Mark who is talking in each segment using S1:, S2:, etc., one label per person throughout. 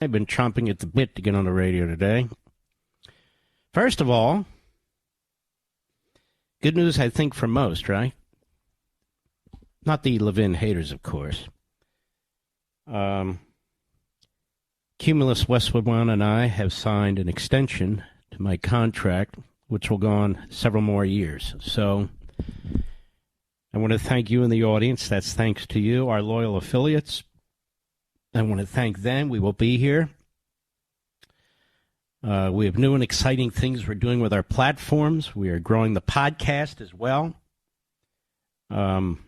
S1: I've been chomping at the bit to get on the radio today. First of all, good news, I think, for most, right? Not the Levin haters, of course. Cumulus Westwood One and I have signed an extension to my contract, which will go on several more years. So I want to thank you in the audience. That's thanks to you, our loyal affiliates. I want to thank them. We will be here. We have new and exciting things we're doing with our platforms. We are growing the podcast as well. And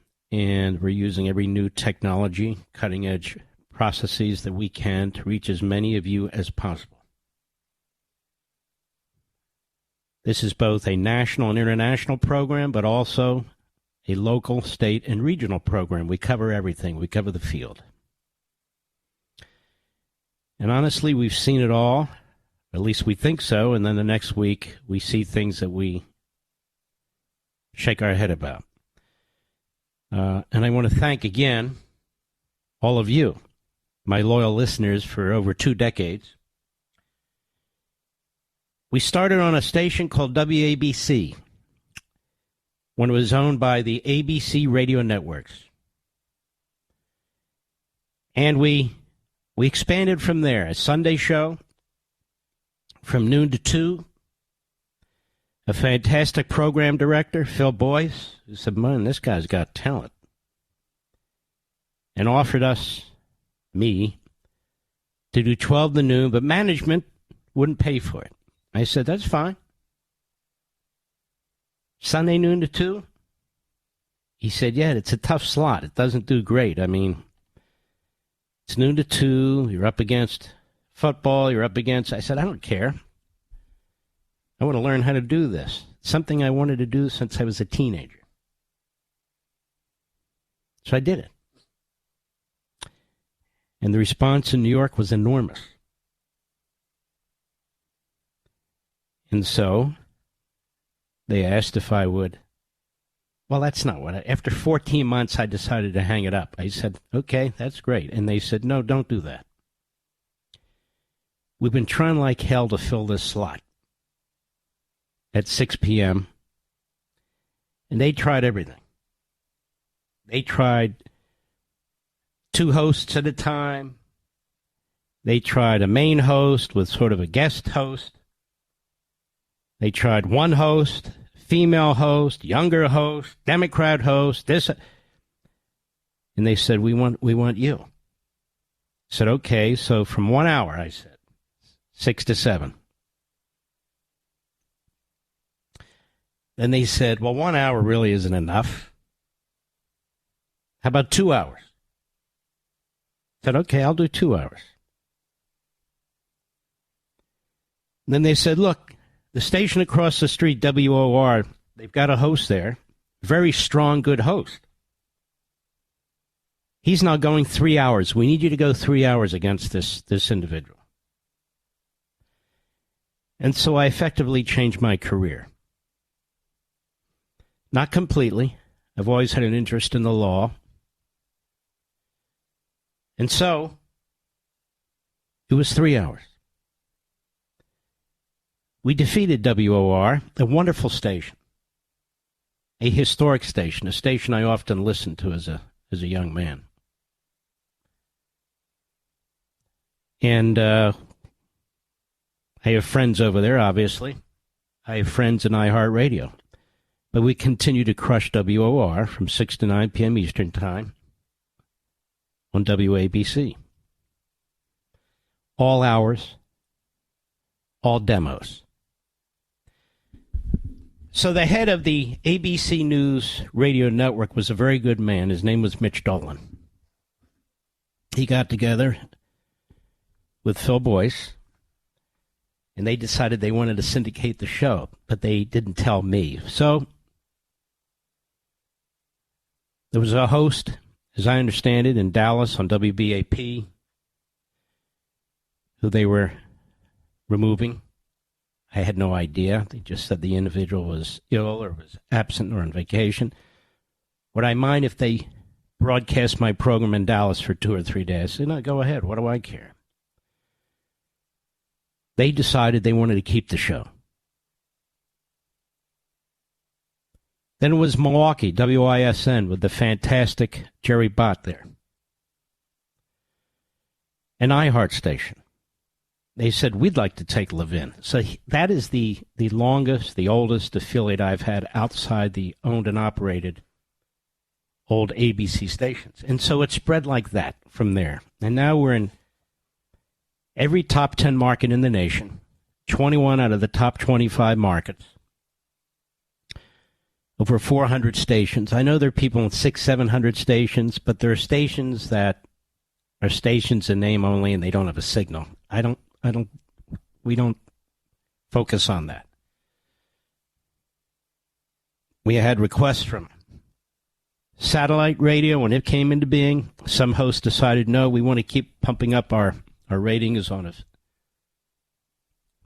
S1: we're using every new technology, cutting-edge processes that we can to reach as many of you as possible. This is both a national and international program, but also a local, state, and regional program. We cover everything. We cover the field. And honestly, we've seen it all. At least we think so. And then the next week, we see things that we shake our head about. And I want to thank again all of you, my loyal listeners for over 2 decades. We started on a station called WABC when it was owned by the ABC radio networks. And we expanded from there. A Sunday show from noon to 2. A fantastic program director, Phil Boyce, who said, man, this guy's got talent. And offered us, me, to do 12 to noon, but management wouldn't pay for it. I said, that's fine. Sunday noon to 2? He said, yeah, it's a tough slot. It doesn't do great. I mean, it's noon to 2. You're up against football. You're up against... I said, I don't care. I want to learn how to do this. Something I wanted to do since I was a teenager. So I did it. And the response in New York was enormous. And so they asked if I would. Well, that's not what after 14 months, I decided to hang it up. I said, okay, that's great. And they said, no, don't do that. We've been trying like hell to fill this slot at 6 p.m. And they tried everything. They tried 2 hosts at a time. They tried a main host with sort of a guest host. They tried one host, female host, younger host, Democrat host, this. And they said, we want you. I said, okay, so from 1 hour, I said, 6 to 7. Then they said, well, 1 hour really isn't enough. How about 2 hours? I said, okay, I'll do 2 hours. And then they said, look, the station across the street, WOR, they've got a host there, very strong, good host. He's now going 3 hours. We need you to go 3 hours against this individual. And so I effectively changed my career. Not completely. I've always had an interest in the law. And so it was 3 hours. We defeated WOR, a wonderful station, a historic station, a station I often listened to as a young man. And I have friends over there, obviously. I have friends in iHeartRadio. But we continue to crush WOR from 6 to 9 p.m. Eastern Time on WABC. All hours, all demos. So the head of the ABC News radio network was a very good man. His name was Mitch Dolan. He got together with Phil Boyce, and they decided they wanted to syndicate the show, but they didn't tell me. So there was a host, as I understand it, in Dallas on WBAP, who they were removing. I had no idea. They just said the individual was ill or was absent or on vacation. Would I mind if they broadcast my program in Dallas for 2 or 3 days? I said, no, go ahead. What do I care? They decided they wanted to keep the show. Then it was Milwaukee, WISN, with the fantastic Jerry Bott there. An iHeart station. They said, we'd like to take Levin. So that is the longest, the oldest affiliate I've had outside the owned and operated old ABC stations. And so it spread like that from there. And now we're in every top 10 market in the nation, 21 out of the top 25 markets, over 400 stations. I know there are people in 600, 700 stations, but there are stations that are stations in name only and they don't have a signal. We don't focus on that. We had requests from satellite radio when it came into being. Some hosts decided, no, we want to keep pumping up our ratings on a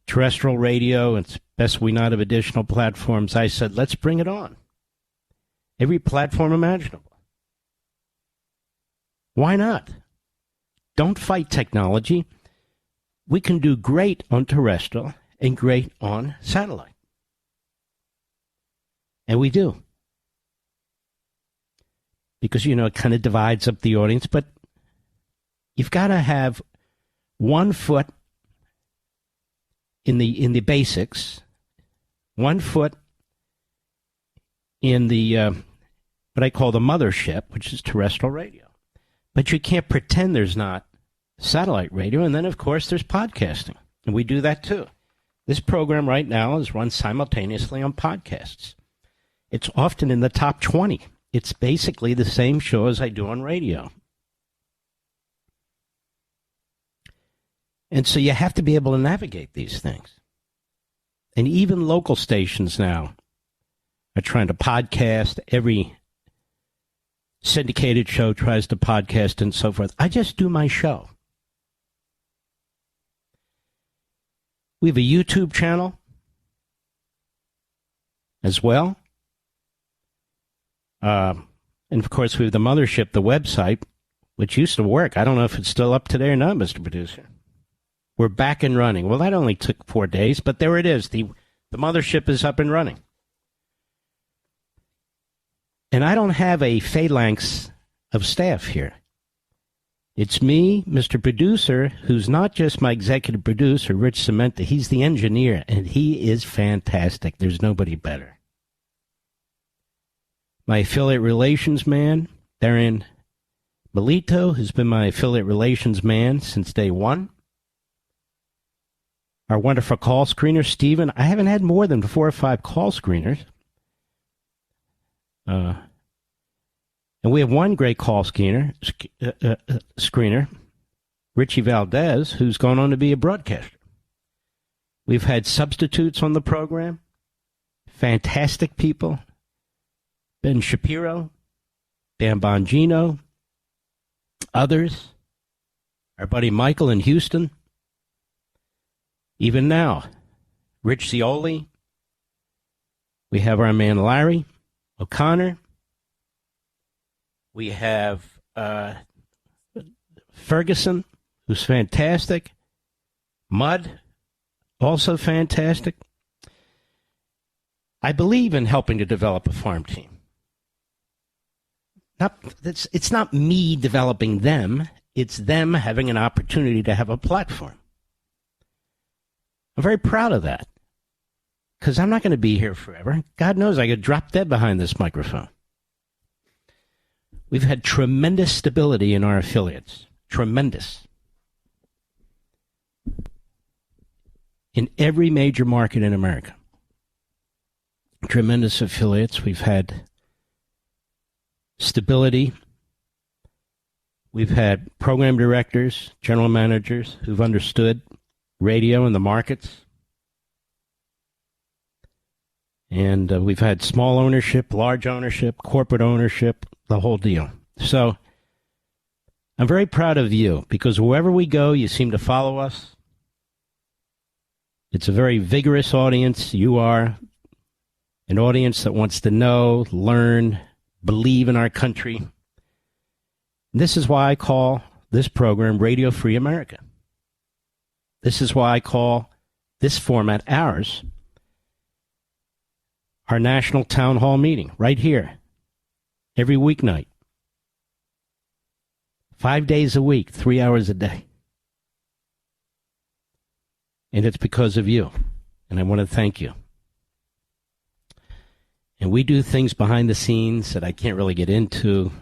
S1: terrestrial radio. It's best we not have additional platforms. I said, let's bring it on. Every platform imaginable. Why not? Don't fight technology. We can do great on terrestrial and great on satellite. And we do. Because, it kind of divides up the audience, but you've got to have 1 foot in the basics, 1 foot in the what I call the mothership, which is terrestrial radio. But you can't pretend there's not satellite radio. And then, of course, there's podcasting. And we do that, too. This program right now is run simultaneously on podcasts. It's often in the top 20. It's basically the same show as I do on radio. And so you have to be able to navigate these things. And even local stations now are trying to podcast. Every syndicated show tries to podcast and so forth. I just do my show. We have a YouTube channel as well. And, of course, we have the mothership, the website, which used to work. I don't know if it's still up today or not, Mr. Producer. We're back and running. Well, that only took 4 days, but there it is. The mothership is up and running. And I don't have a phalanx of staff here. It's me, Mr. Producer, who's not just my executive producer, Rich Cementa. He's the engineer, and he is fantastic. There's nobody better. My affiliate relations man, Darren Melito, who's been my affiliate relations man since day one. Our wonderful call screener, Stephen. I haven't had more than 4 or 5 call screeners. And we have one great call screener, Richie Valdez, who's gone on to be a broadcaster. We've had substitutes on the program, fantastic people. Ben Shapiro, Dan Bongino, others, our buddy Michael in Houston. Even now, Rich Cioli. We have our man Larry O'Connor. We have Ferguson, who's fantastic. Mudd, also fantastic. I believe in helping to develop a farm team. It's not me developing them. It's them having an opportunity to have a platform. I'm very proud of that because I'm not going to be here forever. God knows I could drop dead behind this microphone. We've had tremendous stability in our affiliates. Tremendous. In every major market in America. Tremendous affiliates. We've had stability. We've had program directors, general managers who've understood radio and the markets. And we've had small ownership, large ownership, corporate ownership, the whole deal. So I'm very proud of you because wherever we go, you seem to follow us. It's a very vigorous audience. You are an audience that wants to know, learn, believe in our country. And this is why I call this program Radio Free America. This is why I call this format, ours, our national town hall meeting right here, every weeknight, 5 days a week, 3 hours a day. And it's because of you. And I want to thank you. And we do things behind the scenes that I can't really get into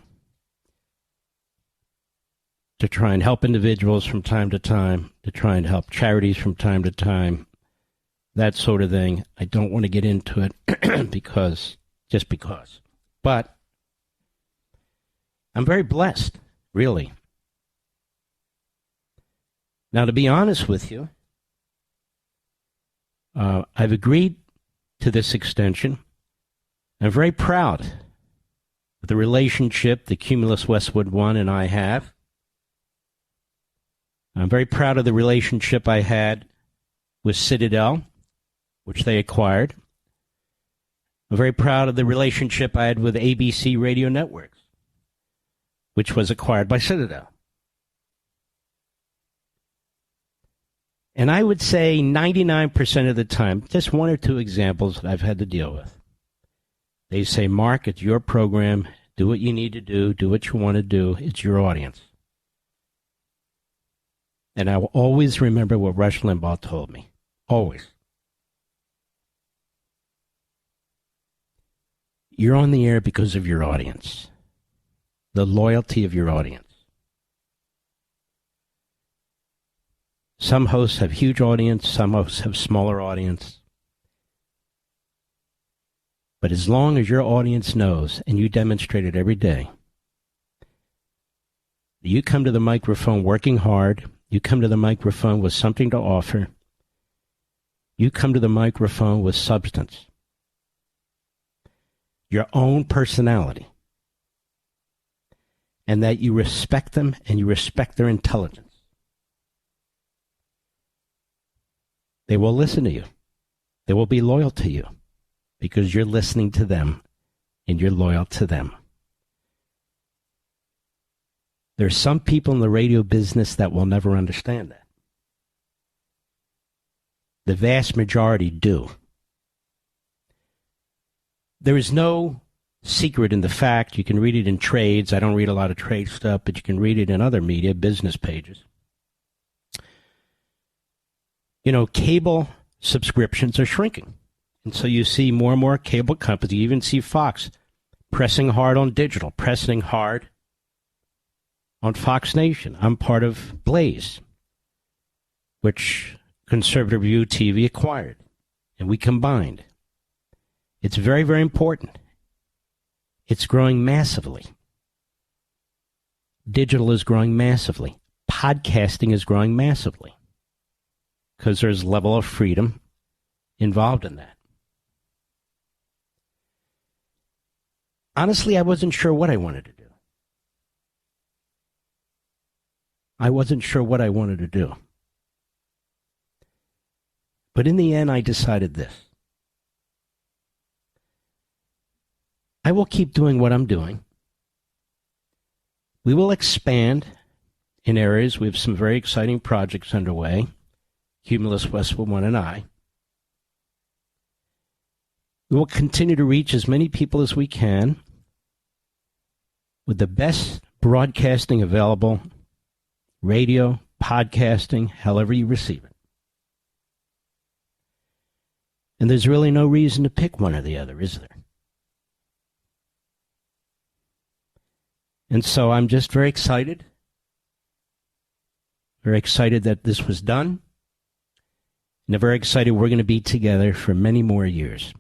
S1: to try and help individuals from time to time, to try and help charities from time to time, that sort of thing. I don't want to get into it because. But I'm very blessed, really. Now, to be honest with you, I've agreed to this extension. I'm very proud of the relationship that Cumulus Westwood One and I have. I'm very proud of the relationship I had with Citadel, which they acquired. I'm very proud of the relationship I had with ABC Radio Networks, which was acquired by Citadel. And I would say 99% of the time, just one or two examples that I've had to deal with. They say, Mark, it's your program. Do what you need to do what you want to do. It's your audience. And I will always remember what Rush Limbaugh told me. Always. You're on the air because of your audience. The loyalty of your audience. Some hosts have huge audience, some hosts have smaller audience. But as long as your audience knows, and you demonstrate it every day, you come to the microphone working hard, you come to the microphone with something to offer, you come to the microphone with substance, your own personality, and that you respect them and you respect their intelligence. They will listen to you. They will be loyal to you because you're listening to them and you're loyal to them. There's some people in the radio business that will never understand that. The vast majority do. There is no secret in the fact, you can read it in trades. I don't read a lot of trade stuff, but you can read it in other media, business pages. You know, cable subscriptions are shrinking. And so you see more and more cable companies. You even see Fox pressing hard on digital, pressing hard on Fox Nation. I'm part of Blaze, which Conservative View TV acquired. And we combined. It's very, very important. It's growing massively. Digital is growing massively. Podcasting is growing massively. Because there's a level of freedom involved in that. Honestly, I wasn't sure what I wanted to do. But in the end, I decided this. I will keep doing what I'm doing. We will expand in areas. We have some very exciting projects underway. Cumulus Westwood One and I. We will continue to reach as many people as we can with the best broadcasting available, radio, podcasting, however you receive it. And there's really no reason to pick one or the other, is there? And so I'm just very excited that this was done. And I'm very excited we're going to be together for many more years.